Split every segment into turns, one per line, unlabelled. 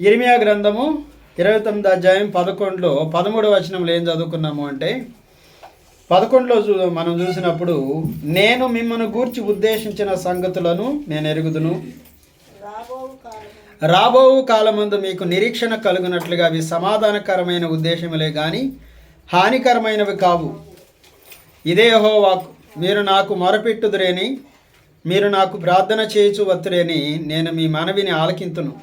ఇర్మియా గ్రంథము 29 అధ్యాయం 11లో 13వ వచనంలో ఏం చదువుకున్నాము అంటే 11లో మనం చూసినప్పుడు నేను మిమ్మల్ని గూర్చి ఉద్దేశించిన సంగతులను నేను ఎరుగుదును, రాబోవు కాలమందు మీకు నిరీక్షణ కలుగునట్లుగా అవి సమాధానకరమైన ఉద్దేశములే గాని హానికరమైనవి కావు. ఇదే యెహోవా వాక్కు. మీరు నాకు మొరపెట్టుదురేని, మీరు నాకు ప్రార్థన చేయుచు వత్తురేని నేను మీ మనవిని ఆలకింతును.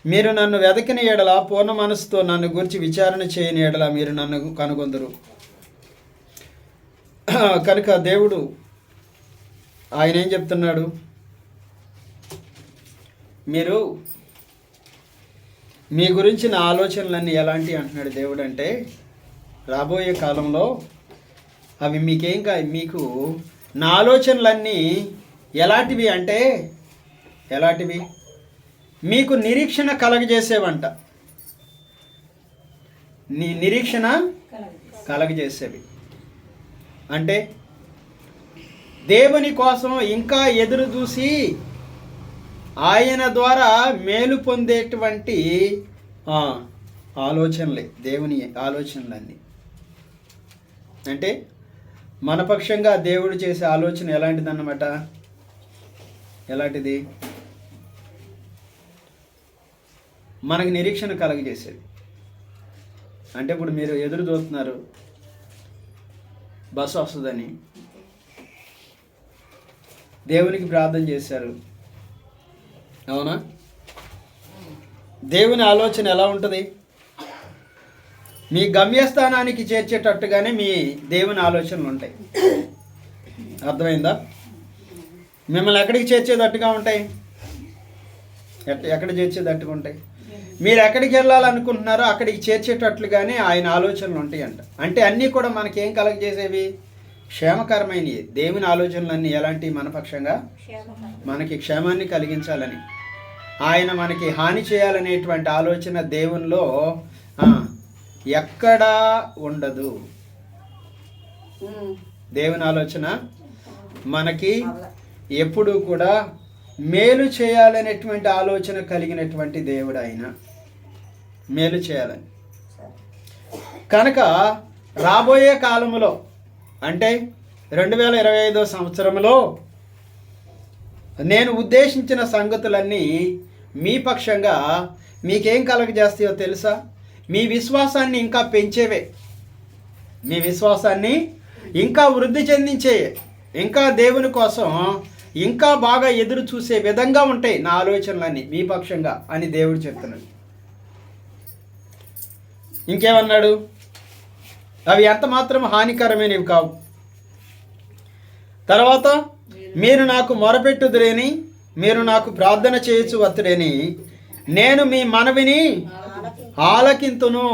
మీరు నన్ను వెదకిన ఎడల పూర్ణ మనసుతో నన్ను గురించి విచారణ చేయని ఎడల మీరు నన్ను కనుగొందురు. కనుక దేవుడు ఆయన ఏం చెప్తున్నాడు, మీరు మీ గురించిన ఆలోచనలన్నీ ఎలాంటి అంటున్నాడు దేవుడు అంటే, రాబోయే కాలంలో అవి మీకు నా ఆలోచనలన్నీ ఎలాంటివి అంటే ఎలాంటివి మీకు నిరీక్షణ కలగజేసేవంట. నిరీక్షణ కలగజేసేవి అంటే దేవుని కోసం ఇంకా ఎదురు చూసి ఆయన ద్వారా మేలు పొందేటువంటి ఆలోచనలే దేవుని ఆలోచనలన్నీ. అంటే మన పక్షంగా దేవుడు చేసే ఆలోచన ఎలాంటిదన్నమాట, ఎలాంటిది మనకు నిరీక్షణ కలగజేసేది. అంటే ఇప్పుడు మీరు ఎదురు చూస్తున్నారు బస్సు వస్తుందని, దేవునికి ప్రార్థన చేశారు, అవునా? దేవుని ఆలోచన ఎలా ఉంటుంది, మీ గమ్యస్థానానికి చేర్చేటట్టుగానే మీ దేవుని ఆలోచనలు ఉంటాయి. అర్థమైందా? మిమ్మల్ని ఎక్కడికి చేర్చేటట్టుగా ఉంటాయి, ఎక్కడ చేర్చేటట్టుగా ఉంటాయి. మీరు ఎక్కడికి వెళ్ళాలనుకుంటున్నారో అక్కడికి చేర్చేటట్లుగానే ఆయన ఆలోచనలు ఉంటాయి అంట. అంటే అన్నీ కూడా మనకేం కలగజేసేవి, క్షేమకరమైనవి. దేవుని ఆలోచనలన్నీ ఎలాంటివి, మన పక్షంగా మనకి క్షేమాన్ని కలిగించాలని, ఆయన మనకి హాని చేయాలనేటువంటి ఆలోచన దేవునిలో ఎక్కడా ఉండదు. దేవుని ఆలోచన మనకి ఎప్పుడూ కూడా మేలు చేయాలనేటువంటి ఆలోచన కలిగినటువంటి దేవుడు ఆయన, మేలు చేయాలని. కనుక రాబోయే కాలంలో అంటే 2025 సంవత్సరంలో నేను ఉద్దేశించిన సంగతులన్నీ మీ పక్షంగా మీకేం కలగజేస్తాయో తెలుసా? మీ విశ్వాసాన్ని ఇంకా పెంచేవే, మీ విశ్వాసాన్ని ఇంకా వృద్ధి చెందించే, ఇంకా దేవుని కోసం ఇంకా బాగా ఎదురు చూసే విధంగా ఉంటాయి నా ఆలోచనలన్నీ మీ పక్షంగా అని దేవుడు చెప్తున్నాడు. ఇంకేమన్నాడు, అవి ఎంత మాత్రం హానికరమైనవి కావు. తర్వాత మీరు నాకు మొరపెట్టుదురేని, మీరు నాకు ప్రార్థన చేయొచ్చు వత్తుడేని నేను మీ మనవిని ఆలకింతును.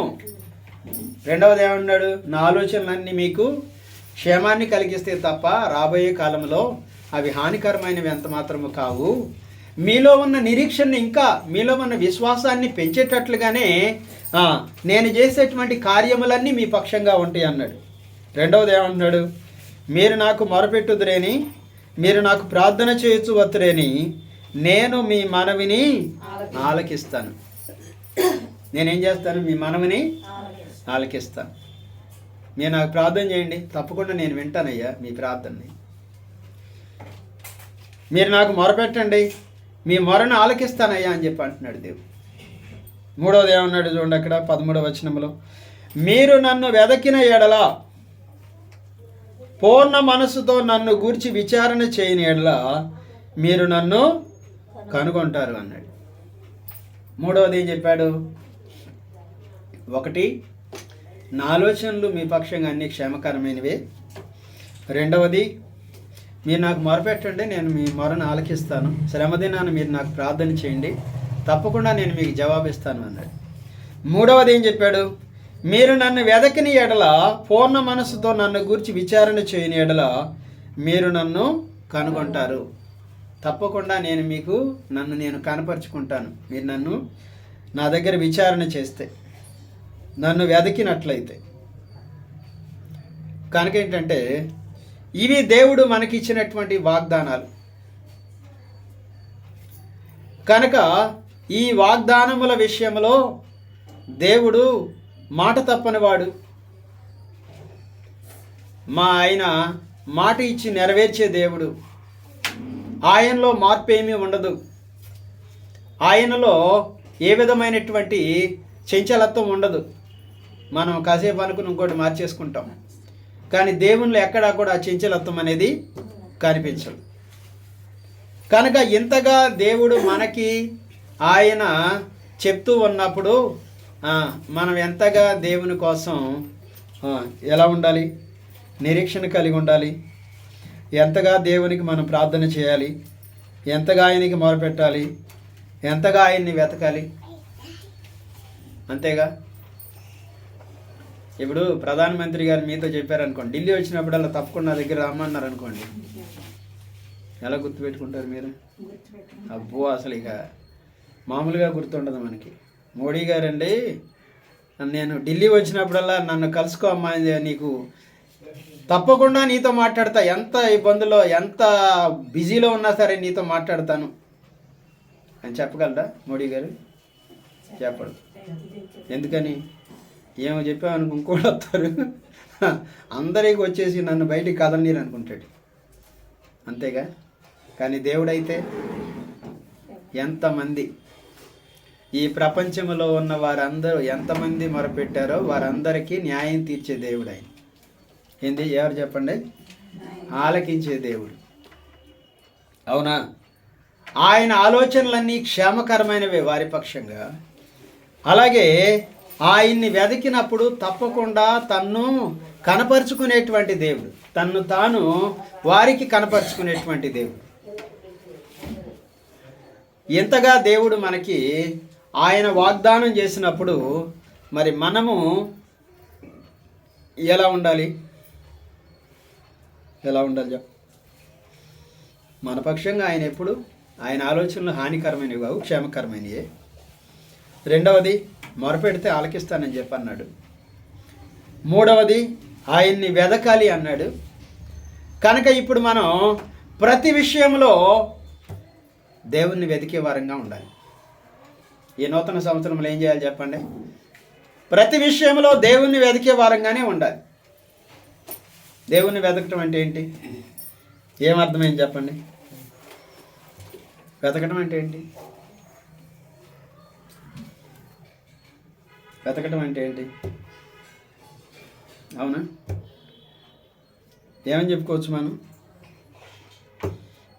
రెండవది ఏమన్నాడు, నా ఆలోచనలన్నీ మీకు క్షేమాన్ని కలిగిస్తే తప్ప రాబోయే కాలంలో అవి హానికరమైనవి ఎంత మాత్రము కావు. మీలో ఉన్న నిరీక్షణని ఇంకా మీలో ఉన్న విశ్వాసాన్ని పెంచేటట్లుగానే నేను చేసేటువంటి కార్యములన్నీ మీ పక్షంగా ఉంటాయి అన్నాడు. రెండవది ఏమంటున్నాడు, మీరు నాకు మొరపెట్టుదురేని, మీరు నాకు ప్రార్థన చేయొచ్చు వత్తురేని నేను మీ మనవిని ఆలకిస్తాను. నేనేం చేస్తాను, మీ మనవిని ఆలకిస్తాను. మీరు నాకు ప్రార్థన చేయండి, తప్పకుండా నేను వింటానయ్యా మీ ప్రార్థనని. మీరు నాకు మొరపెట్టండి, మీ మొరను ఆలకిస్తానయ్యా అని చెప్పి అంటున్నాడు దేవుడు. మూడవది ఏమన్నాడు చూడండి అక్కడ 13వ వచనంలో, మీరు నన్ను వెదకిన ఎడల పూర్ణ మనసుతో నన్ను గూర్చి విచారణ చేయని ఎడల మీరు నన్ను కనుగొంటారు అన్నాడు. మూడవది ఏం చెప్పాడు, ఒకటి నా ఆలోచనలు మీ పక్షంగా అన్ని క్షేమకరమైనవే. రెండవది మీరు నాకు మొరపెట్టండి, నేను మీ మొరను ఆలకిస్తాను. శ్రమదినాన్ని మీరు నాకు ప్రార్థన చేయండి, తప్పకుండా నేను మీకు జవాబిస్తాను అన్నాడు. మూడవది ఏం చెప్పాడు, మీరు నన్ను వెదకిని ఎడల పూర్ణ మనసుతో నన్ను గురించి విచారణ చేయని ఎడల మీరు నన్ను కనుగొంటారు. తప్పకుండా నేను మీకు నేను కనపరుచుకుంటాను, మీరు నన్ను నా దగ్గర విచారణ చేస్తే, నన్ను వెదకినట్లయితే. కనుక ఏంటంటే ఇవి దేవుడు మనకిచ్చినటువంటి వాగ్దానాలు. కనుక ఈ వాగ్దానముల విషయంలో దేవుడు మాట తప్పనివాడు. మా ఆయన మాట ఇచ్చి నెరవేర్చే దేవుడు. ఆయనలో మార్పు ఏమీ ఉండదు. ఆయనలో ఏ విధమైనటువంటి చంచలత్వం ఉండదు. మనం కాసేపు అనుకుని ఇంకోటి మార్చేసుకుంటాం, కానీ దేవునిలో ఎక్కడా కూడా చంచలత్వం అనేది కనిపించదు. కనుక ఇంతగా దేవుడు మనకి ఆయన చెప్తూ ఉన్నప్పుడు మనం ఎంతగా దేవుని కోసం ఎలా ఉండాలి, నిరీక్షణ కలిగి ఉండాలి, ఎంతగా దేవునికి మనం ప్రార్థన చేయాలి, ఎంతగా ఆయనకి మొరపెట్టాలి, ఎంతగా ఆయన్ని వెతకాలి. అంతేగా. ఇప్పుడు ప్రధానమంత్రి గారు మీతో చెప్పారనుకోండి, ఢిల్లీ వచ్చినప్పుడల్లా తప్పకుండా నా దగ్గర రమ్మన్నారు అనుకోండి, ఎలా గుర్తుపెట్టుకుంటారు మీరు? అబ్బో, అసలు ఇక మామూలుగా గుర్తుండదు మనకి. మోడీ గారండి, నేను ఢిల్లీ వచ్చినప్పుడల్లా నన్ను కలుసుకో అమ్మా, నీకు తప్పకుండా నీతో మాట్లాడతా, ఎంత ఇబ్బందులో ఎంత బిజీలో ఉన్నా సరే నీతో మాట్లాడతాను అని చెప్పగలరా మోడీ గారు? చెప్పడు. ఎందుకని? ఏమో చెప్పామనుకో ఇంకోటి వస్తారు, అందరికి వచ్చేసి నన్ను బయటికి కదలనీరు అనుకుంటాడు. అంతేగా. కానీ దేవుడైతే ఎంతమంది ఈ ప్రపంచంలో ఉన్న వారందరూ ఎంతమంది మొరపెట్టారో వారందరికీ న్యాయం తీర్చే దేవుడు ఆయన. ఏంది? ఎవరు చెప్పండి? ఆలకించే దేవుడు. అవునా? ఆయన ఆలోచనలన్నీ క్షేమకరమైనవే వారి పక్షంగా. అలాగే ఆయన్ని వెతికినప్పుడు తప్పకుండా తన్ను కనపరుచుకునేటువంటి దేవుడు, తన్ను తాను వారికి కనపరుచుకునేటువంటి దేవుడు. ఎంతగా దేవుడు మనకి ఆయన వాగ్దానం చేసినప్పుడు మరి మనము ఎలా ఉండాలి? ఎలా ఉండాలి చెప్పు? మన పక్షంగా ఆయన ఎప్పుడు ఆయన ఆలోచనలు హానికరమైనవి కావు, క్షేమకరమైనవే. రెండవది, మొరపెడితే ఆలకిస్తానని చెప్పి అన్నాడు. మూడవది, ఆయన్ని వెదకాలి అన్నాడు. కనుక ఇప్పుడు మనం ప్రతి విషయంలో దేవుణ్ణి వెతికే వారంగా ఉండాలి. ఈ నూతన సంవత్సరంలో ఏం చేయాలి చెప్పండి? ప్రతి విషయంలో దేవుణ్ణి వెతికే వారంగానే ఉండాలి. దేవుణ్ణి వెతకటం అంటే ఏంటి? ఏమర్థమైంది చెప్పండి? వెతకటం అంటే ఏంటి? వెతకటం అంటే ఏంటి? అవునా? ఏమని చెప్పుకోవచ్చు మనం?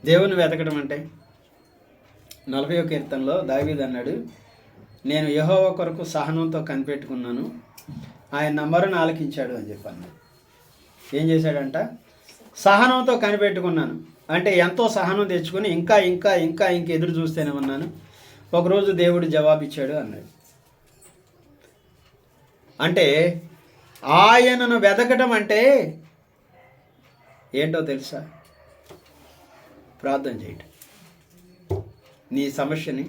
దేవుని వెతకడం అంటే 40వ కీర్తనలో దావీదు అన్నాడు, నేను యెహోవా కొరకు సహనంతో కనిపెట్టుకున్నాను, ఆయన నా మొరను ఆలకించాడు అని చెప్పాను. ఏం చేశాడంట? సహనంతో కనిపెట్టుకున్నాను అంటే ఎంతో సహనం తెచ్చుకొని ఇంకా ఇంకా ఇంకా ఇంక ఎదురు చూస్తూనే ఉన్నాను, ఒకరోజు దేవుడు జవాబిచ్చాడు అన్నాడు. అంటే ఆయనను వెతకడం అంటే ఏంటో తెలుసా? ప్రార్థన చేయటం, నీ సమస్యని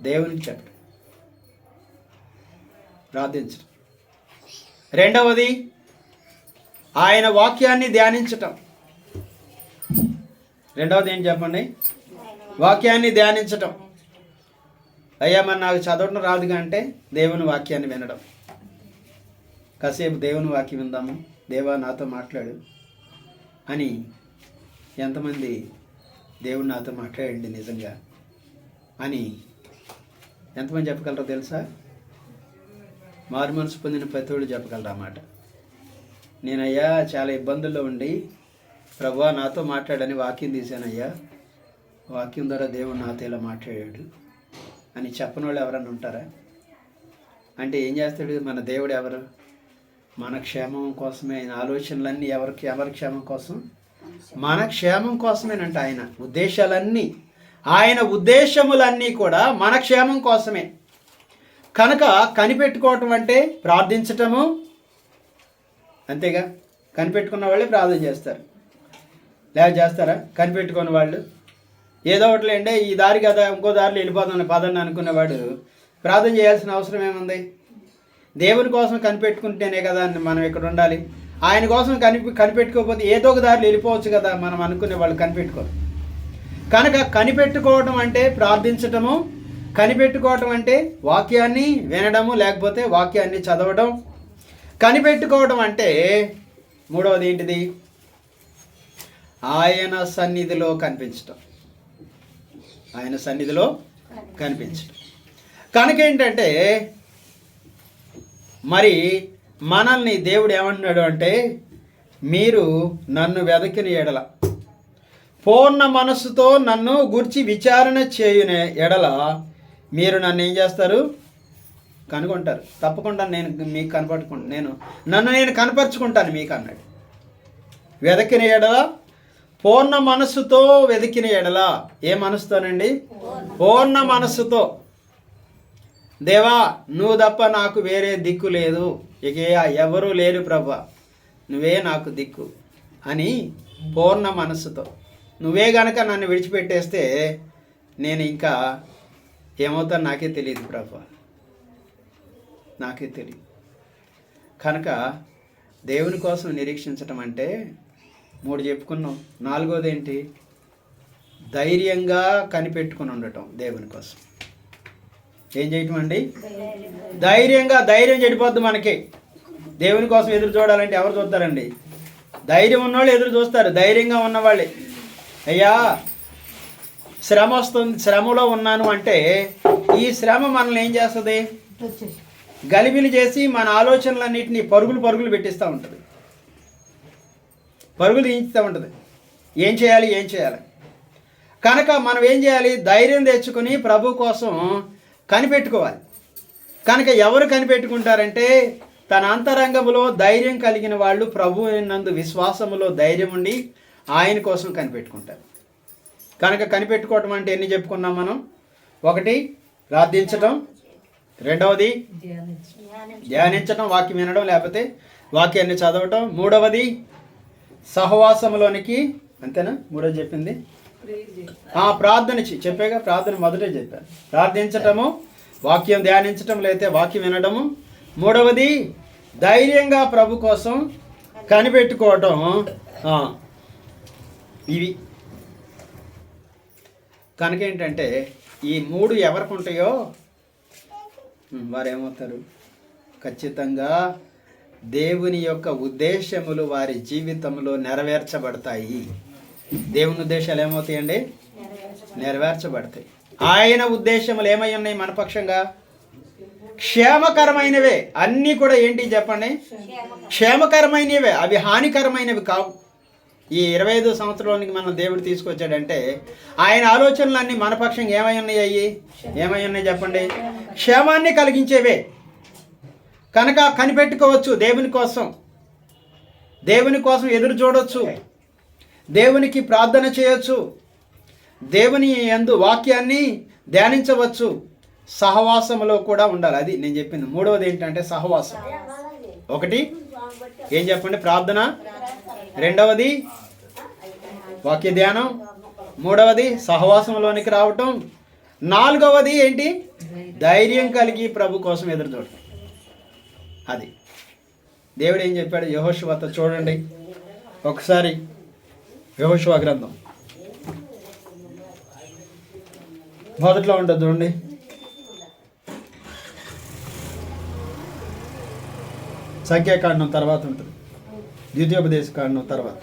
దేవునికి చెప్పడం, ప్రార్థించడం. రెండవది, ఆయన వాక్యాన్ని ధ్యానించటం. రెండవది ఏం చెప్పండి? వాక్యాన్ని ధ్యానించటం. అయ్యా మరి నాకు చదవడం రాదుగా అంటే దేవుని వాక్యాన్ని వినడం. కాసేపు దేవుని వాక్యం విందాము, దేవా నాతో మాట్లాడు అని. ఎంతమంది దేవుడు నాతో మాట్లాడండి నిజంగా అని ఎంతమంది చెప్పగలరో తెలుసా? మారు మనసు పొందిన ప్రతివాడు చెప్పగలరు అన్నమాట. నేనయ్యా చాలా ఇబ్బందుల్లో ఉండి ప్రభువా నాతో మాట్లాడని వాక్యం తీశానయ్యా, వాక్యం ద్వారా దేవుడు నాతో ఇలా మాట్లాడాడు అని చెప్పని వాళ్ళు ఎవరన్నా ఉంటారా? అంటే ఏం చేస్తాడు మన దేవుడు? ఎవరు? మన క్షేమం కోసమే. ఆయన ఆలోచనలన్నీ ఎవరి క్షేమం కోసం? మన క్షేమం కోసమేనంట. ఆయన ఉద్దేశాలన్నీ, ఆయన ఉద్దేశములన్నీ కూడా మన క్షేమం కోసమే. కనుక కనిపెట్టుకోవటం అంటే ప్రార్థించటము. అంతేగా. కనిపెట్టుకున్న వాళ్ళే ప్రార్థన చేస్తారు, లేక చేస్తారా? కనిపెట్టుకున్న వాళ్ళు ఏదో ఒకటిలేండే ఈ దారి కదా ఇంకో దారిలో వెళ్ళిపోతాను పదండి అనుకునేవాడు ప్రార్థన చేయాల్సిన అవసరం ఏముంది? దేవుని కోసం కనిపెట్టుకుంటేనే కదా మనం ఇక్కడ ఉండాలి. ఆయన కోసం కనిపెట్టుకోకపోతే ఏదో ఒక దారిలో వెళ్ళిపోవచ్చు కదా మనం అనుకునే వాళ్ళు కనిపెట్టుకోరు. కనుక కనిపెట్టుకోవటం అంటే ప్రార్థించటము, కనిపెట్టుకోవటం అంటే వాక్యాన్ని వినడము, లేకపోతే వాక్యాన్ని చదవడం. కనిపెట్టుకోవడం అంటే మూడవది ఏంటిది? ఆయన సన్నిధిలో కనిపించటం. ఆయన సన్నిధిలో కనిపించటం. కనుక ఏంటంటే మరి మనల్ని దేవుడు ఏమంటున్నాడు అంటే, మీరు నన్ను వెదకిన ఎడల, పూర్ణ మనస్సుతో నన్ను గురించి విచారణ చేయున ఎడల మీరు నన్ను ఏం చేస్తారు? కనుగొంటారు. తప్పకుండా నేను మీకు కనపడుకుంటాను, నన్ను నేను కనపరుచుకుంటాను మీకు అన్నాడు. వెదకిన ఎడల, పూర్ణ మనస్సుతో వెతికిన ఎడల. ఏ మనసుతోనండి? పూర్ణ మనస్సుతో. దేవా, నువ్వు తప్ప నాకు వేరే దిక్కు లేదు, ఇక ఎవరూ లేరు ప్రభా, నువ్వే నాకు దిక్కు అని పూర్ణ మనస్సుతో. నువ్వే గనక నన్ను విడిచిపెట్టేస్తే నేను ఇంకా ఏమవుతాను నాకే తెలియదు ప్రభా, నాకే తెలియదు. కనుక దేవుని కోసం నిరీక్షించటం అంటే 3 చెప్పుకున్నాం. 4వది ఏంటి? ధైర్యంగా కనిపెట్టుకుని ఉండటం దేవుని కోసం. ఏం చేయటం అండి? ధైర్యం చెడిపోద్ది మనకి. దేవుని కోసం ఎదురు చూడాలంటే ఎవరు చూస్తారండి? ధైర్యం ఉన్నవాళ్ళు ఎదురు చూస్తారు. ధైర్యంగా ఉన్నవాళ్ళే. అయ్యా శ్రమ వస్తుంది, శ్రమలో ఉన్నాను అంటే ఈ శ్రమ మనల్ని ఏం చేస్తుంది? గలిబిలి చేసి మన ఆలోచనలన్నింటినీ పరుగులు పెట్టిస్తూ ఉంటుంది, పరుగులు తీయిస్తూ ఉంటుంది. ఏం చేయాలి? కనుక మనం ఏం చేయాలి? ధైర్యం తెచ్చుకొని ప్రభు కోసం కనిపెట్టుకోవాలి. కనుక ఎవరు కనిపెట్టుకుంటారంటే తన అంతరంగంలో ధైర్యం కలిగిన వాళ్ళు, ప్రభు నందు విశ్వాసములో ధైర్యం ఉండి ఆయన కోసం కనిపెట్టుకుంటారు. కనుక కనిపెట్టుకోవటం అంటే ఎన్ని చెప్పుకున్నాం మనం? 1 ప్రార్థించటం, 2వది ధ్యానించటం, వాక్యం వినడం లేకపోతే వాక్యాన్ని చదవటం, 3వది సహవాసంలోనికి. అంతేనా? 3వది చెప్పింది ప్రార్థన. చెప్పాగా, ప్రార్థన మొదటే చెప్పాను. ప్రార్థించటము, వాక్యం ధ్యానించటం లేకపోతే వాక్యం వినడము, 3వది ధైర్యంగా ప్రభు కోసం కనిపెట్టుకోవటం. ఇవి కనుక ఏంటంటే ఈ 3 ఎవరికి ఉంటాయో వారు ఏమవుతారు? ఖచ్చితంగా దేవుని యొక్క ఉద్దేశములు వారి జీవితంలో నెరవేర్చబడతాయి. దేవుని ఉద్దేశాలు ఏమవుతాయండి? నెరవేర్చబడతాయి. ఆయన ఉద్దేశములు ఏమై ఉన్నాయి మన పక్షంగా? క్షేమకరమైనవే. అన్నీ కూడా ఏంటి చెప్పండి? క్షేమకరమైనవే, అవి హానికరమైనవి కావు. ఈ 25 సంవత్సరాలకి మనం దేవుడు తీసుకొచ్చాడంటే ఆయన ఆలోచనలన్నీ మన పక్షంగా ఏమై ఉన్నాయి చెప్పండి? క్షేమాన్ని కలిగించేవే. కనుక కనిపెట్టుకోవచ్చు. దేవుని కోసం ఎదురు చూడవచ్చు, దేవునికి ప్రార్థన చేయొచ్చు, దేవుని యందు వాక్యాన్ని ధ్యానించవచ్చు, సహవాసములో కూడా ఉండాలి. అది నేను చెప్పింది. 3వది ఏంటంటే సహవాసం. 1 ఏం చెప్పండి? ప్రార్థన, 2వది వాక్య ధ్యానం, 3వది సహవాసంలోనికి రావటం, 4వది ఏంటి? ధైర్యం కలిగి ప్రభు కోసం ఎదురు చూడటం. అది దేవుడు ఏం చెప్పాడు యెహోషువతో చూడండి ఒకసారి. యెహోషువ గ్రంథం మొదట్లో ఉంటుంది చూడండి. సంఖ్యాకాండం తర్వాత ఉంటుంది, ద్వితీయోపదేశ కాండం తర్వాత.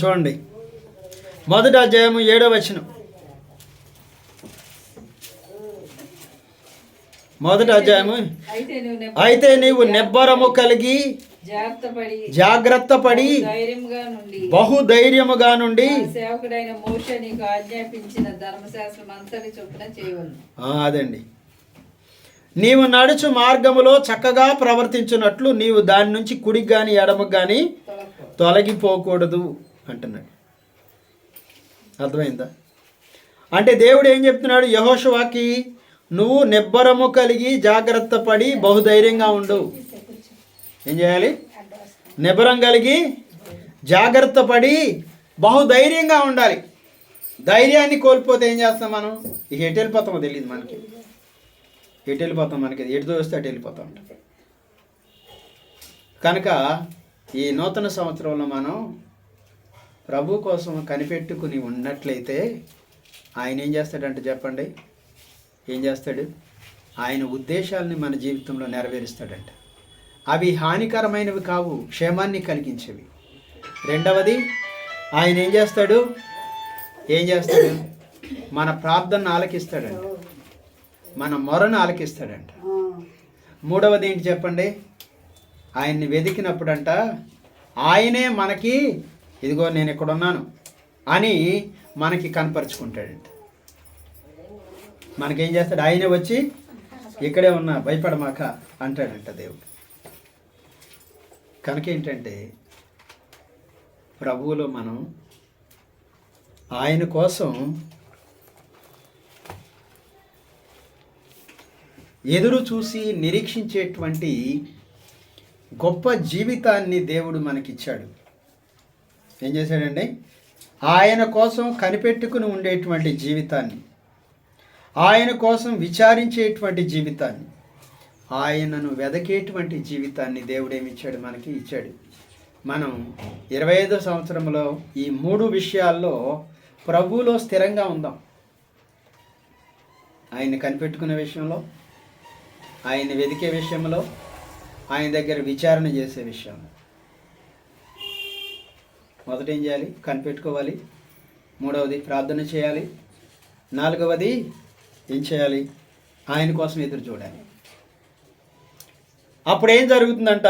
చూడండి, 1వ అధ్యాయము 7వ వచనం. 1వ అధ్యాయము. అయితే నీవు నిబ్బరము కలిగి జాగ్రత్తపడి బహుధైర్యముగా నుండి అదండి నీవు నడుచు మార్గములో చక్కగా ప్రవర్తించున్నట్లు నీవు దాని నుంచి కుడికి కానీ ఎడమకు కానీ తొలగిపోకూడదు అంటున్నాడు. అర్థమైందా? అంటే దేవుడు ఏం చెప్తున్నాడు యెహోషువకి? నువ్వు నిబ్బరము కలిగి జాగ్రత్త పడి బహుధైర్యంగా ఉండు. ఏం చేయాలి? నిబ్బరం కలిగి జాగ్రత్త పడి బహుధైర్యంగా ఉండాలి. ధైర్యాన్ని కోల్పోతే ఏం చేస్తాం మనం? ఇక ఎటు వెళ్ళిపోతామో తెలియదు మనకి. ఎటు వెళ్ళిపోతాం మనకి, ఎటు దోస్తే అటు వెళ్ళిపోతూ ఉంటాం. కనుక ఈ నూతన సంవత్సరంలో మనం ప్రభు కోసం కనిపెట్టుకుని ఉన్నట్లయితే ఆయన ఏం చేస్తాడంటే చెప్పండి, ఏం చేస్తాడు? ఆయన ఉద్దేశాలని మన జీవితంలో నెరవేరుస్తాడంట. అవి హానికరమైనవి కావు, క్షేమాన్ని కలిగించేవి. రెండవది, ఆయన ఏం చేస్తాడు? మన ప్రార్థనను ఆలకిస్తాడంట, మన మొరను ఆలకిస్తాడంట. మూడవది ఏంటి చెప్పండి? ఆయన్ని వెతికినప్పుడంట ఆయనే మనకి ఇదిగో నేను ఇక్కడ ఉన్నాను అని మనకి కనపరుచుకుంటాడంట. మనకేం చేస్తాడు? ఆయనే వచ్చి ఇక్కడే ఉన్నా భయపడమాక అంటాడంట దేవుడు. కనుక ఏంటంటే ప్రభువులో మనం ఆయన కోసం ఎదురు చూసి నిరీక్షించేటువంటి గొప్ప జీవితాన్ని దేవుడు మనకిచ్చాడు. ఏం చేశాడండి? ఆయన కోసం కనిపెట్టుకుని ఉండేటువంటి జీవితాన్ని, ఆయన కోసం విచారించేటువంటి జీవితాన్ని, ఆయనను వెదకేటువంటి జీవితాన్ని దేవుడు ఏమిచ్చాడు? మనకి ఇచ్చాడు. మనం 25వ సంవత్సరంలో ఈ 3 విషయాల్లో ప్రభువులో స్థిరంగా ఉందాం. ఆయన్ని కనిపెట్టుకునే విషయంలో, ఆయన్ని వెదికే విషయంలో, ఆయన దగ్గర విచారణ చేసే విషయంలో. మొదట ఏం చేయాలి? కనిపెట్టుకోవాలి. మూడవది ప్రార్థన చేయాలి. నాలుగవది ఏం చేయాలి? ఆయన కోసం ఎదురు చూడాలి. అప్పుడు ఏం జరుగుతుందంట?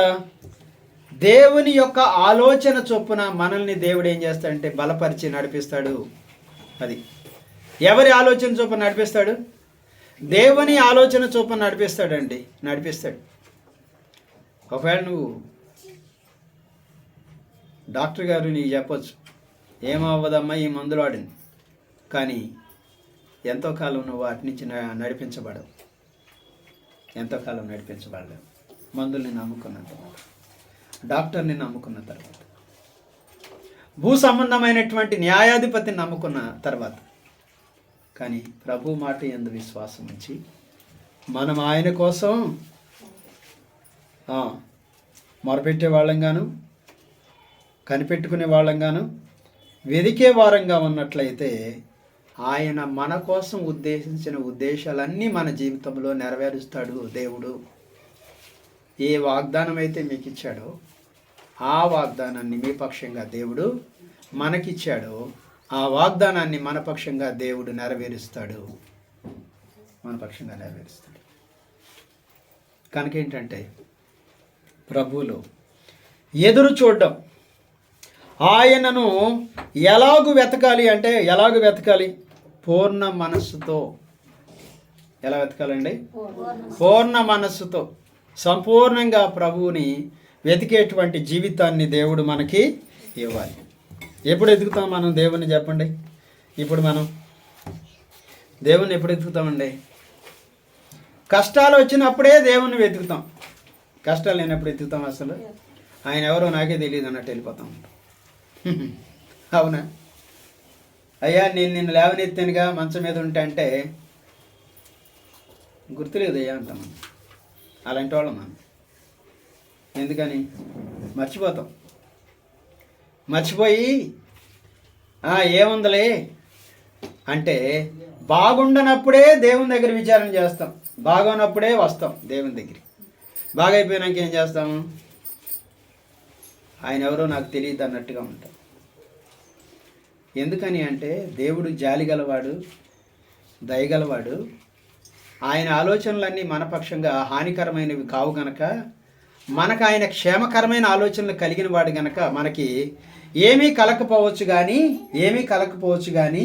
దేవుని యొక్క ఆలోచన చొప్పున మనల్ని దేవుడు ఏం చేస్తాడంటే బలపరిచి నడిపిస్తాడు. అది ఎవరి ఆలోచన చొప్పున నడిపిస్తాడు? దేవుని ఆలోచన చొప్పున నడిపిస్తాడు. ఒకవేళ నువ్వు డాక్టర్ గారు నీకు చెప్పొచ్చు, ఏమవ్వదమ్మా ఈ మందులు వాడింది, కానీ ఎంతో కాలం నువ్వు వాటి నుంచి నడిపించబడవు. ఎంతో కాలం నడిపించబడలేవు. మందుల్ని నమ్ముకున్న తర్వాత, డాక్టర్ని నమ్ముకున్న తర్వాత, భూ సంబంధమైనటువంటి న్యాయాధిపతిని నమ్ముకున్న తర్వాత, కానీ ప్రభు మాట యందు విశ్వాసం ఉంచి మనం ఆయన కోసం మొరపెట్టే వాళ్ళంగాను, కనిపెట్టుకునే వాళ్ళంగాను, వెదికే వారంగా ఉన్నట్లయితే ఆయన మన కోసం ఉద్దేశించిన ఉద్దేశాలన్నీ మన జీవితంలో నెరవేరుస్తాడు దేవుడు. ఏ వాగ్దానం అయితే మీకు ఇచ్చాడో ఆ వాగ్దానాన్ని మీ పక్షంగా దేవుడు మనకిచ్చాడో ఆ వాగ్దానాన్ని మన పక్షంగా దేవుడు నెరవేరుస్తాడు. మన పక్షంగా నెరవేరుస్తాడు. కనుక ఏంటంటే ప్రభువులో ఎదురు చూడడం, ఆయనను ఎలాగూ వెతకాలి? పూర్ణ మనస్సుతో. ఎలా వెతకాలండి? పూర్ణ మనస్సుతో సంపూర్ణంగా ప్రభువుని వెతికేటువంటి జీవితాన్ని దేవుడు మనకి ఇవ్వాలి. ఎప్పుడు ఎదుగుతాం మనం దేవుని? చెప్పండి. ఇప్పుడు మనం దేవుని ఎప్పుడు ఎదుగుతామండి? కష్టాలు వచ్చినప్పుడే దేవుణ్ణి వెతుకుతాం. కష్టాలు లేనప్పుడు ఎత్తుతాం అసలు? ఆయన ఎవరో నాకే తెలియదు అన్నట్టు వెళ్ళిపోతాం. అవునా? అయ్యా నేను నిన్ను లేవనెత్తానుగా మంచం మీద ఉంటే అంటే గుర్తులేదు అయ్యా అంటాం. అలాంటి వాళ్ళం మనం. ఎందుకని? మర్చిపోయి ఏముందలే అంటే బాగుండనప్పుడే దేవుని దగ్గర విచారణ చేస్తాం, బాగున్నప్పుడే వస్తాం దేవుని దగ్గర. బాగైపోయినాక ఏం చేస్తాము? ఆయన ఎవరో నాకు తెలియదు అన్నట్టుగా ఉంటాం. ఎందుకని అంటే దేవుడు జాలిగలవాడు, దయగలవాడు. ఆయన ఆలోచనలన్నీ మన పక్షంగా హానికరమైనవి కావు గనక, మనకు ఆయన క్షేమకరమైన ఆలోచనలు కలిగిన వాడు గనక మనకి ఏమీ కలకపోవచ్చు కానీ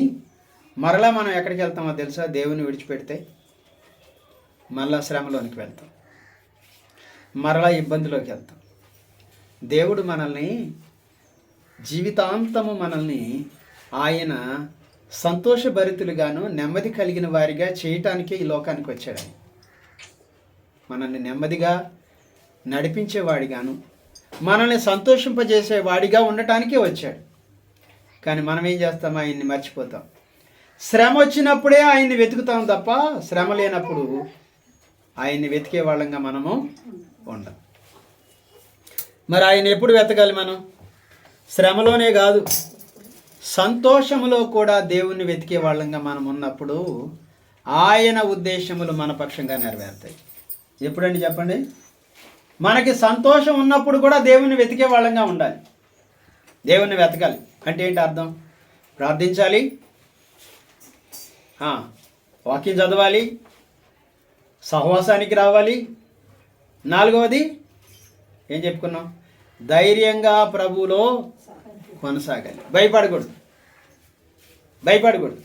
మరలా మనం ఎక్కడికి వెళ్తామో తెలుసా? దేవుని విడిచిపెడితే మరలా శ్రమలోనికి వెళ్తాం, మరలా ఇబ్బందిలోకి వెళ్తాం. దేవుడు మనల్ని జీవితాంతము ఆయన సంతోషభరితులుగాను నెమ్మది కలిగిన వారిగా చేయటానికే ఈ లోకానికి వచ్చాడు. మనల్ని నెమ్మదిగా నడిపించేవాడిగాను, మనల్ని సంతోషింపజేసేవాడిగా ఉండటానికే వచ్చాడు. కానీ మనం ఏం చేస్తాం? ఆయన్ని మర్చిపోతాం. శ్రమ వచ్చినప్పుడే ఆయన్ని వెతుకుతాం తప్ప శ్రమ లేనప్పుడు ఆయన్ని వెతికే వాళ్ళంగా మనము ఉండం. మరి ఆయన ఎప్పుడు వెతకాలి మనం? శ్రమలోనే కాదు, సంతోషములో కూడా దేవుణ్ణి వెతికే వాళ్ళంగా మనం ఉన్నప్పుడు ఆయన ఉద్దేశములు మన పక్షంగా నెరవేరుతాయి. ఎప్పుడండి చెప్పండి? మనకి సంతోషం ఉన్నప్పుడు కూడా దేవుణ్ణి వెతికే వాళ్ళంగా ఉండాలి. దేవుణ్ణి వెతకాలి అంటే ఏంటి అర్థం? ప్రార్థించాలి, వాక్యం చదవాలి, సహవాసానికి రావాలి. 4వది ఏం చెప్పుకున్నాం? ధైర్యంగా ప్రభువులో కొనసాగాలి. భయపడకూడదు.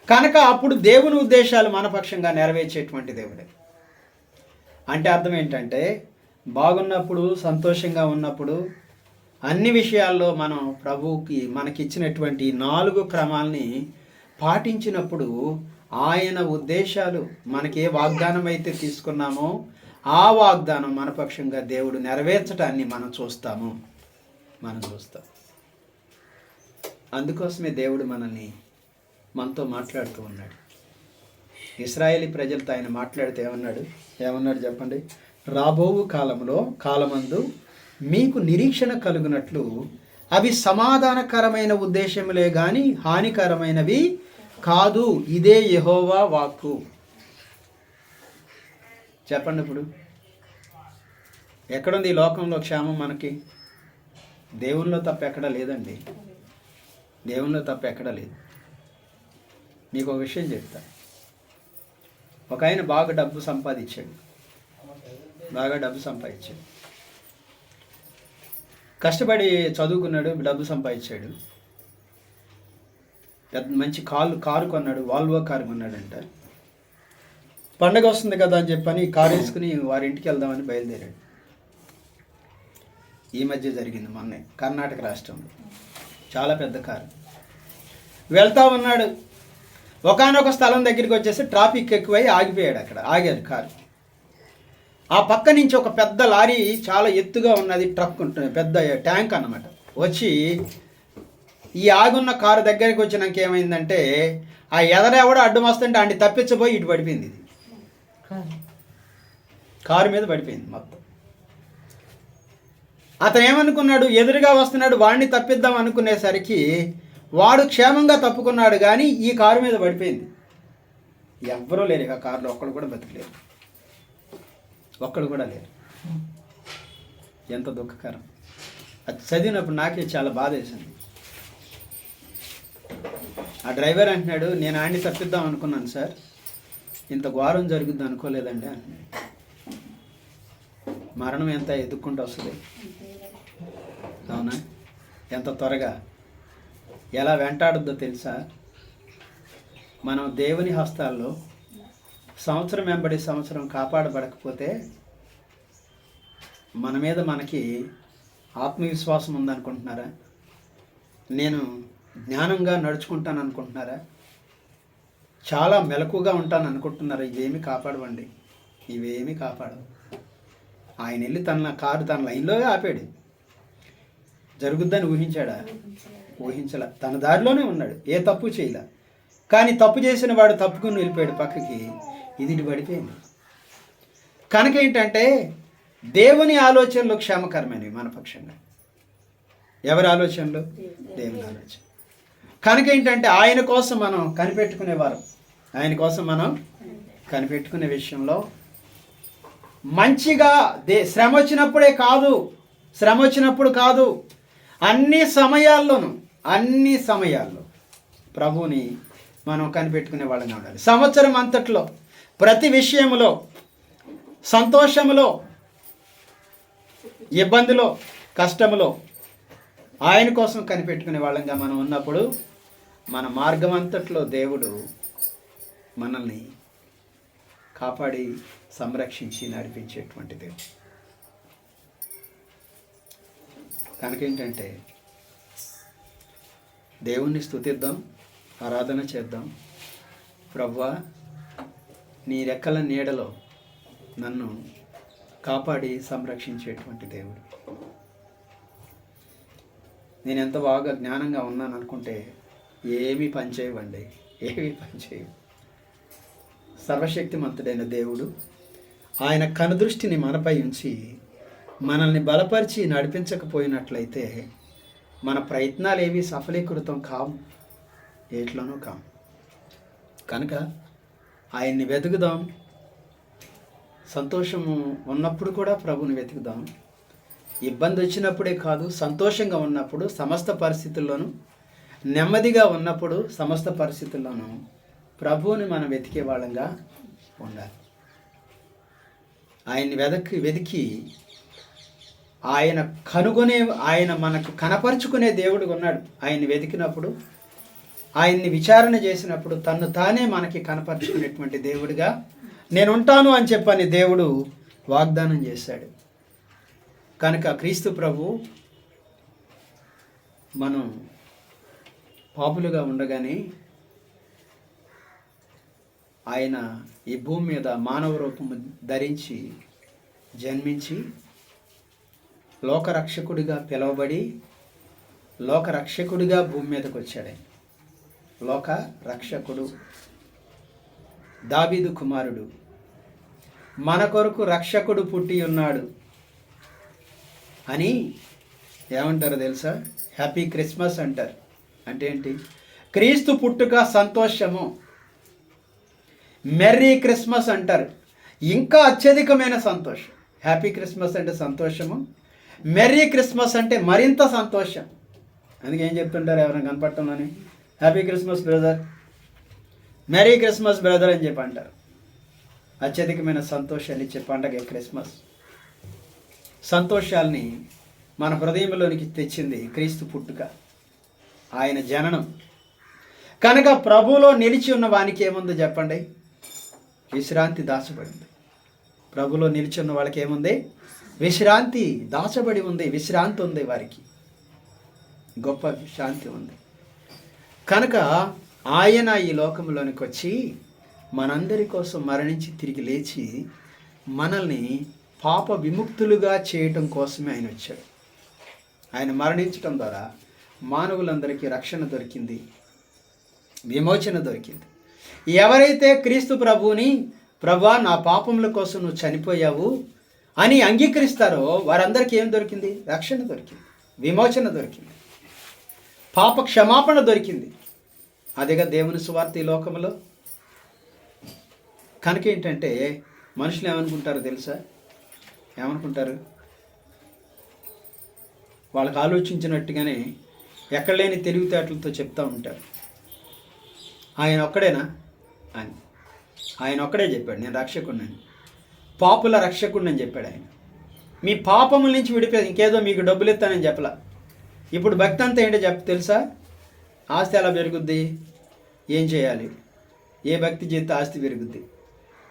కనుక అప్పుడు దేవుని ఉద్దేశాలు మన పక్షంగా నెరవేర్చేటువంటి దేవుడే. అంటే అర్థం ఏంటంటే, బాగున్నప్పుడు, సంతోషంగా ఉన్నప్పుడు, అన్ని విషయాల్లో మనం ప్రభువుకి మనకిచ్చినటువంటి 4 క్రమాల్ని పాటించినప్పుడు ఆయన ఉద్దేశాలు మనకి ఏ వాగ్దానం అయితే తీసుకున్నామో ఆ వాగ్దానం మన పక్షంగా దేవుడు నెరవేర్చడాన్ని మనం చూస్తాం. అందుకోసమే దేవుడు మనతో మాట్లాడుతూ ఉన్నాడు. ఇశ్రాయేలీ ప్రజలతో ఆయన మాట్లాడితే ఏమన్నాడు చెప్పండి? రాబోవు కాలమందు మీకు నిరీక్షణ కలుగునట్లు అవి సమాధానకరమైన ఉద్దేశములే గాని హానికరమైనవి కాదు, ఇదే యెహోవా వాక్కు. చెప్పండి, ఇప్పుడు ఎక్కడుంది ఈ లోకంలో క్షేమం మనకి? దేవునిలో తప్ప ఎక్కడా లేదండి. దేవునిలో తప్ప ఎక్కడా లేదు. మీకు ఒక విషయం చెప్తా. ఒక ఆయన బాగా డబ్బు సంపాదించాడు. కష్టపడి చదువుకున్నాడు, డబ్బు సంపాదించాడు. పెద్ద మంచి కారు కొన్నాడు, వాల్వో కారు కొన్నాడంట. పండగ వస్తుంది కదా అని చెప్పని కారు వేసుకుని వారింటికి వెళ్దామని బయలుదేరాడు. ఈ మధ్య జరిగింది, మొన్నే కర్ణాటక రాష్ట్రంలో. చాలా పెద్ద కారు. వెళ్తా ఉన్నాడు. ఒకానొక స్థలం దగ్గరికి వచ్చేసి ట్రాఫిక్ ఎక్కువై ఆగిపోయాడు. ఆగాడు కారు. ఆ పక్క నుంచి ఒక పెద్ద లారీ, చాలా ఎత్తుగా ఉన్నది, ట్రక్ ఉంటుంది, పెద్ద ట్యాంక్ అన్నమాట, వచ్చి ఈ ఆగున్న కారు దగ్గరికి వచ్చినాక ఏమైందంటే, ఆ ఎదరెవడో అడ్డం వస్తుంటే ఆడిని తప్పించబోయి ఇటు పడిపోయింది. ఇది కారు మీద పడిపోయింది మొత్తం. అతను ఏమనుకున్నాడు? ఎదురుగా వస్తున్నాడు, వాడిని తప్పిద్దాం అనుకునేసరికి వాడు క్షేమంగా తప్పుకున్నాడు, కానీ ఈ కారు మీద పడిపోయింది. ఎవ్వరూ లేరు ఇక కారులో, ఒక్కడు కూడా బతికలేరు, ఒక్కడు కూడా లేరు. ఎంత దుఃఖకరం! అది చదివినప్పుడు నాకే చాలా బాధ వేసింది. ఆ డ్రైవర్ అంటున్నాడు, నేను ఆడిని తప్పిద్దాం అనుకున్నాను సార్, ఇంత ఘోరం జరుగుద్ది అనుకోలేదండి అంటున్నాడు. మరణం ఎంత ఎదుక్కుంటూ వస్తుంది, అవునా? ఎంత త్వరగా ఎలా వెంటాడుద్దో తెలుసా? మనం దేవుని హస్తాల్లో సంవత్సరం వెంబడి సంవత్సరం కాపాడబడకపోతే మన మీద మనకి ఆత్మవిశ్వాసం ఉందనుకుంటున్నారా? నేను జ్ఞానంగా నడుచుకుంటాను అనుకుంటున్నారా? చాలా మెలకుగా ఉంటాను అనుకుంటున్నారా? ఇవేమీ కాపాడవండి, ఇవేమీ కాపాడవు. ఆయన వెళ్ళి కారు తన లైన్లో ఆపాడు. జరుగుద్దని ఊహించాడా? ఊహించలా. తన దారిలోనే ఉన్నాడు, ఏ తప్పు చేయలే. కానీ తప్పు చేసిన వాడు తప్పుకుని వెళ్ళిపోయాడు పక్కకి, ఇది పడిపోయింది. కనుక ఏంటంటే, దేవుని ఆలోచనలు క్షేమకరమైనవి మన పక్షంగా. ఎవరి ఆలోచనలు? దేవుని ఆలోచన. కనుక ఏంటంటే, ఆయన కోసం మనం కనిపెట్టుకునేవారు. ఆయన కోసం మనం కనిపెట్టుకునే విషయంలో మంచిగా శ్రమ వచ్చినప్పుడే కాదు, శ్రమ వచ్చినప్పుడు కాదు, అన్ని సమయాల్లో ప్రభువుని మనం కనిపెట్టుకునే వాళ్ళని ఉండాలి. సంవత్సరం అంతట్లో ప్రతి విషయంలో, సంతోషములో, ఇబ్బందిలో, కష్టములో ఆయన కోసం కనిపెట్టుకునే వాళ్ళంగా మనం ఉన్నప్పుడు మన మార్గం అంతట్లో దేవుడు మనల్ని కాపాడి సంరక్షించి నడిపించేటువంటి దేవుడు. కనుక ఏంటంటే, దేవుణ్ణి స్తుతిద్దాం, ఆరాధన చేద్దాం. ప్రభువా, నీ రెక్కల నీడలో నన్ను కాపాడి సంరక్షించేటువంటి దేవుడు. నేను ఎంత బాగా జ్ఞానంగా ఉన్నాను అనుకుంటే ఏమీ పనిచేయవండి, ఏమీ పనిచేయవు. సర్వశక్తిమంతుడైన దేవుడు ఆయన కనుదృష్టిని మనపై ఉంచి మనల్ని బలపరిచి నడిపించకపోయినట్లయితే మన ప్రయత్నాలు ఏవి సఫలీకృతం కావు, ఏట్లోనూ కావు. కనుక ఆయన్ని వెతుకుదాం. సంతోషము ఉన్నప్పుడు కూడా ప్రభుని వెతుకుదాం. ఇబ్బంది వచ్చినప్పుడే కాదు, సంతోషంగా ఉన్నప్పుడు, సమస్త పరిస్థితుల్లోనూ, నెమ్మదిగా ఉన్నప్పుడు, సమస్త పరిస్థితుల్లోనూ ప్రభువుని మనం వెతికే వాళ్ళంగా ఉండాలి. ఆయన్ని వెతికి ఆయన మనకు కనపరుచుకునే దేవుడు ఉన్నాడు. ఆయన్ని వెతికినప్పుడు, ఆయన్ని విచారణ చేసినప్పుడు తన్ను తానే మనకి కనపరుచుకునేటువంటి దేవుడిగా నేను ఉంటాను అని చెప్పని దేవుడు వాగ్దానం చేశాడు. కనుక క్రీస్తు ప్రభు మనం పాపులుగా ఉండగానే ఆయన ఈ భూమి మీద మానవ రూపము ధరించి జన్మించి లోకరక్షకుడిగా పిలువబడి లోకరక్షకుడిగా భూమి మీదకి వచ్చాడు. లోక రక్షకుడు, దావీదు కుమారుడు, మన కొరకు రక్షకుడు పుట్టి ఉన్నాడు అని ఏమంటారు తెలుసా? హ్యాపీ క్రిస్మస్ అంటారు. అంటే ఏంటి? క్రీస్తు పుట్టుక సంతోషము. మెర్రీ క్రిస్మస్ అంటారు, ఇంకా అత్యధికమైన సంతోషం. హ్యాపీ క్రిస్మస్ అంటే సంతోషము, మెర్రీ క్రిస్మస్ అంటే మరింత సంతోషం. అందుకే ఏం చెప్తుంటారు ఎవరైనా కనపడటంలోని? Happy Christmas brother, merry Christmas brother అని చెప్పి అంటారు. అత్యధికమైన సంతోషాన్ని ఇచ్చే పండగ క్రిస్మస్. సంతోషాల్ని మన హృదయంలోనికి తెచ్చింది క్రీస్తు పుట్టుక, ఆయన జననం. కనుక ప్రభువులో నిలిచి ఉన్న వానికి ఏముందో చెప్పండి? విశ్రాంతి దాచబడింది. ప్రభులో నిలిచి ఉన్న వాళ్ళకి ఏముంది? విశ్రాంతి దాచబడి ఉంది. విశ్రాంతి ఉంది, వారికి గొప్ప శాంతి ఉంది. కనుక ఆయన ఈ లోకంలోనికి వచ్చి మనందరి కోసం మరణించి తిరిగి లేచి మనల్ని పాప విముక్తులుగా చేయటం కోసమే ఆయన వచ్చాడు. ఆయన మరణించటం ద్వారా మానవులందరికీ రక్షణ దొరికింది, విమోచన దొరికింది. ఎవరైతే క్రీస్తు ప్రభువుని, ప్రభువా నా పాపముల కోసం నువ్వు చనిపోయావు అని అంగీకరిస్తారో వారందరికీ ఏం దొరికింది? రక్షణ దొరికింది, విమోచన దొరికింది, పాప క్షమాపణ దొరికింది. అదేగా దేవుని సువార్త ఈ లోకంలో. కనుక ఏంటంటే మనుషులు ఏమనుకుంటారో తెలుసా? ఏమనుకుంటారు? వాళ్ళకి ఆలోచించినట్టుగానే ఎక్కడ లేని తెలివితేటలతో చెప్తూ ఉంటారు, ఆయన ఒక్కడేనా అని. ఆయన ఒక్కడే చెప్పాడు, నేను రక్షకుడిని, పాపుల రక్షకుడిని అని చెప్పాడు ఆయన. మీ పాపముల నుంచి విడిపోయి ఇంకేదో మీకు డబ్బులు ఇస్తానని చెప్పలా. ఇప్పుడు భక్తి అంతా ఏంటో తెలుసా? ఆస్తి ఎలా పెరుగుద్ది? ఏం చేయాలి? ఏ భక్తి చేస్తే ఆస్తి పెరుగుద్ది?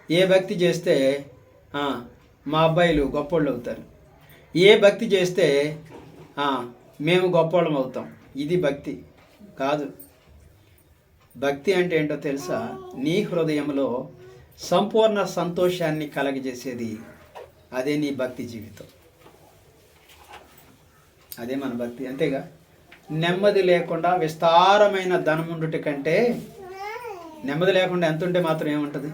ఏ భక్తి చేస్తే మా అబ్బాయిలు గొప్పోళ్ళు అవుతారు? ఏ భక్తి చేస్తే మేము గొప్పోళ్ళం అవుతాం? ఇది భక్తి కాదు. భక్తి అంటే ఏంటో తెలుసా? నీ హృదయంలో సంపూర్ణ సంతోషాన్ని కలగజేసేది, అదే నీ భక్తి జీవితం, అదే మన భక్తి. అంతేగా? నెమ్మది లేకుండా విస్తారమైన ధనం ఉండుట కంటే నెమ్మది లేకుండా ఎంత ఉంటే మాత్రం ఏముంటుంది?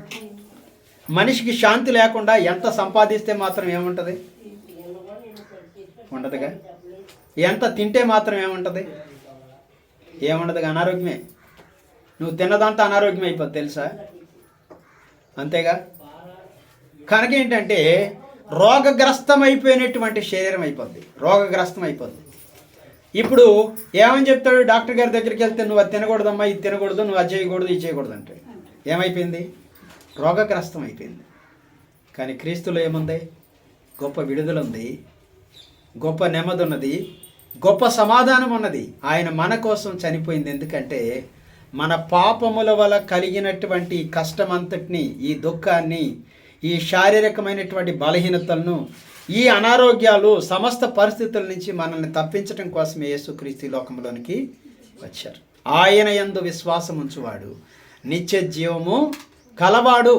మనిషికి శాంతి లేకుండా ఎంత సంపాదిస్తే మాత్రం ఏముంటుంది? ఉండదుగా. ఎంత తింటే మాత్రం ఏముంటుంది? ఏముండదుగా, అనారోగ్యమే. నువ్వు తిన్నదంతా అనారోగ్యం అయిపోద్ది తెలుసా? అంతేగా. కనుక ఏంటంటే రోగగ్రస్తం అయిపోయినటువంటి శరీరం అయిపోద్ది, రోగగ్రస్తం అయిపోద్ది. ఇప్పుడు ఏమని చెప్తాడు? డాక్టర్ గారి దగ్గరికి వెళ్తే నువ్వు అది తినకూడదమ్మా, ఇది తినకూడదు, నువ్వు అది చేయకూడదు, ఇది చేయకూడదు అంటే ఏమైపోయింది? రోగగ్రస్తం అయిపోయింది. కానీ క్రీస్తులో ఏముంది? గొప్ప విడుదల ఉంది, గొప్ప నెమ్మది ఉన్నది, గొప్ప సమాధానం ఉన్నది. ఆయన మన కోసం చనిపోయింది. ఎందుకంటే మన పాపముల వల్ల కలిగినటువంటి కష్టమంతటిని, ఈ దుఃఖాన్ని, ఈ శారీరకమైనటువంటి బలహీనతలను, ఈ అనారోగ్యాలు, సమస్త పరిస్థితుల నుంచి మనల్ని తప్పించడం కోసమే యేసుక్రీస్తు లోకంలోనికి వచ్చారు. ఆయన యందు విశ్వాసం ఉంచువాడు నిత్య జీవము కలవాడు.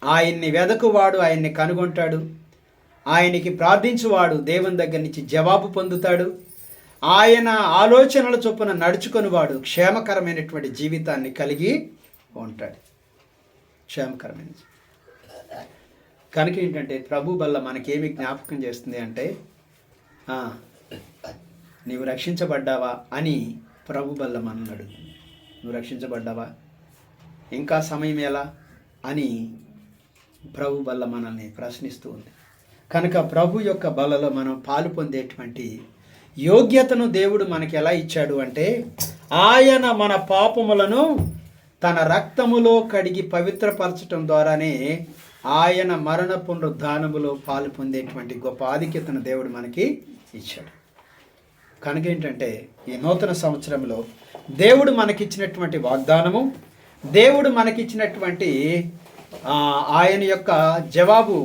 ఆయన్ని వెదకువాడు ఆయన్ని కనుగొంటాడు. ఆయనకి ప్రార్థించువాడు దేవుని దగ్గర నుంచి జవాబు పొందుతాడు. ఆయన ఆలోచనల చొప్పున నడుచుకునివాడు క్షేమకరమైనటువంటి జీవితాన్ని కలిగి ఉంటాడు. క్షేమకరమైన. కనుక ఏంటంటే ప్రభు బల్ల మనకేమి జ్ఞాపకం చేస్తుంది అంటే నీవు రక్షించబడ్డావా అని ప్రభు బల్ల మనల్ని అడుగు. నువ్వు రక్షించబడ్డావా? ఇంకా సమయం ఎలా అని ప్రభు బల్ల మనల్ని ప్రశ్నిస్తూ ఉంది. కనుక ప్రభు యొక్క బలలో మనం పాలు పొందేటువంటి యోగ్యతను దేవుడు మనకి ఎలా ఇచ్చాడు అంటే, ఆయన మన పాపములను తన రక్తములో కడిగి పవిత్రపరచటం ద్వారానే ఆయన మరణ పునరుద్ధానములో పాలు పొందేటువంటి గొప్ప ఆధిక్యతను దేవుడు మనకి ఇచ్చాడు. కనుక ఏంటంటే ఈ నూతన సంవత్సరంలో దేవుడు మనకిచ్చినటువంటి వాగ్దానము, దేవుడు మనకిచ్చినటువంటి ఆయన యొక్క జవాబు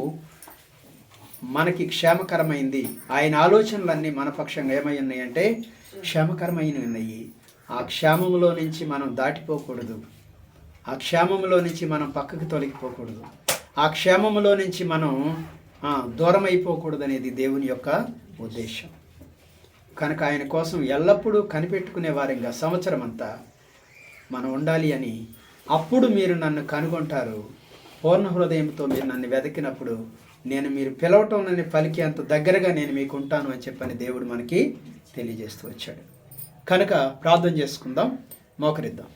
మనకి క్షేమకరమైంది. ఆయన ఆలోచనలన్నీ మన పక్షంగా ఏమై ఉన్నాయంటే క్షేమకరమైనవి ఉన్నాయి. ఆ క్షేమంలో నుంచి మనం దాటిపోకూడదు. ఆ క్షేమంలో నుంచి మనం పక్కకు తొలగిపోకూడదు. ఆ క్షేమంలో నుంచి మనం దూరం అయిపోకూడదు అనేది దేవుని యొక్క ఉద్దేశం. కనుక ఆయన కోసం ఎల్లప్పుడూ కనిపెట్టుకునే వారంగా సంవత్సరం అంతా మనం ఉండాలి అని. అప్పుడు మీరు నన్ను కనుగొంటారు. పూర్ణ హృదయంతో మీరు నన్ను వెతికినప్పుడు నేను మీరు పిలవటం నన్ను పలికి అంత దగ్గరగా నేను మీకు ఉంటాను అని చెప్పని దేవుడు మనకి తెలియజేస్తూ వచ్చాడు. కనుక ప్రార్థన చేసుకుందాం, మోకరిద్దాం.